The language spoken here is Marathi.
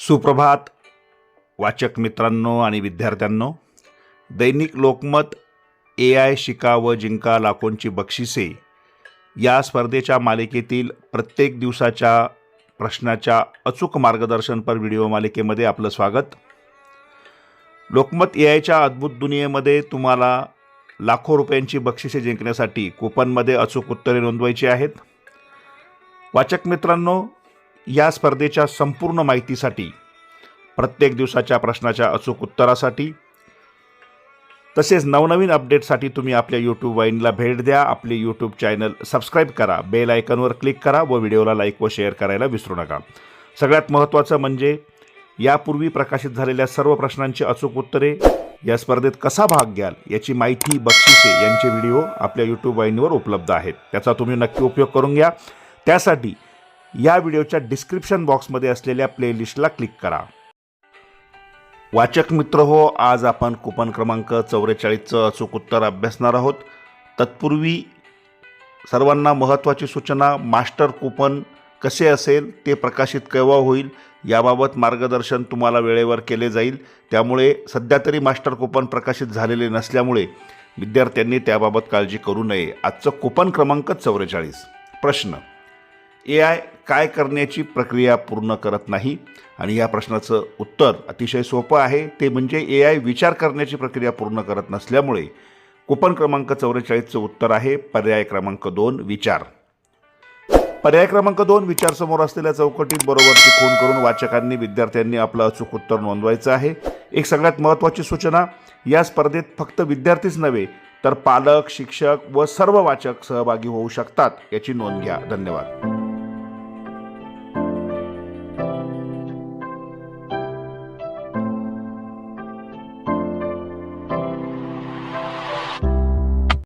सुप्रभात वाचक मित्रांनो आणि विद्यार्थ्यांनो. दैनिक लोकमत AI शिका व जिंका लाखोंची बक्षिसे या स्पर्धेच्या मालिकेतील प्रत्येक दिवसाच्या प्रश्नाच्या अचूक मार्गदर्शनपर व्हिडिओ मालिकेमध्ये आपलं स्वागत. लोकमत AIच्या अद्भुत दुनियेमध्ये तुम्हाला लाखो रुपयांची बक्षिसे जिंकण्यासाठी कूपनमध्ये अचूक उत्तरे नोंदवायची आहेत. वाचक मित्रांनो, या स्पर्धेच्या संपूर्ण माहितीसाठी, प्रत्येक दिवसाच्या प्रश्नाच्या अचूक उत्तरासाठी तसेच नवनवीन अपडेटसाठी तुम्ही आपल्या यूट्यूब वाहिनीला भेट द्या. आपले यूट्यूब चॅनल सबस्क्राईब करा, बेल आयकॉनवर क्लिक करा व व्हिडिओला लाईक व शेअर करायला विसरू नका. सगळ्यात महत्त्वाचं म्हणजे यापूर्वी प्रकाशित झालेल्या सर्व प्रश्नांची अचूक उत्तरे, या स्पर्धेत कसा भाग घ्याल याची माहिती, बक्षिसे यांचे व्हिडिओ आपल्या यूट्यूब वाहिनीवर उपलब्ध आहेत. त्याचा तुम्ही नक्की उपयोग करून घ्या. त्यासाठी या व्हिडिओच्या डिस्क्रिप्शन बॉक्समध्ये असलेल्या प्लेलिस्टला क्लिक करा. वाचक मित्र हो, आज आपण कूपन क्रमांक 44चं अचूक उत्तर अभ्यासणार आहोत. तत्पूर्वी सर्वांना महत्त्वाची सूचना, मास्टर कूपन कसे असेल, ते प्रकाशित केव्हा होईल याबाबत मार्गदर्शन तुम्हाला वेळेवर केले जाईल. त्यामुळे सध्या तरी मास्टर कूपन प्रकाशित झालेले नसल्यामुळे विद्यार्थ्यांनी त्याबाबत काळजी करू नये. आजचं कूपन क्रमांक 44. प्रश्न: AI काय करण्याची प्रक्रिया पूर्ण करत नाही? आणि या प्रश्नाचं उत्तर अतिशय सोपं आहे, ते म्हणजे AI विचार करण्याची प्रक्रिया पूर्ण करत नसल्यामुळे कूपन क्रमांक 44चं उत्तर आहे पर्याय क्रमांक 2, विचार. पर्याय क्रमांक 2, विचार समोर असलेल्या चौकटीत बरोबरची खूण करून वाचकांनी, विद्यार्थ्यांनी आपलं अचूक उत्तर नोंदवायचं आहे. एक सगळ्यात महत्त्वाची सूचना, या स्पर्धेत फक्त विद्यार्थीच नव्हे तर पालक, शिक्षक व सर्व वाचक सहभागी होऊ शकतात, याची नोंद घ्या. धन्यवाद.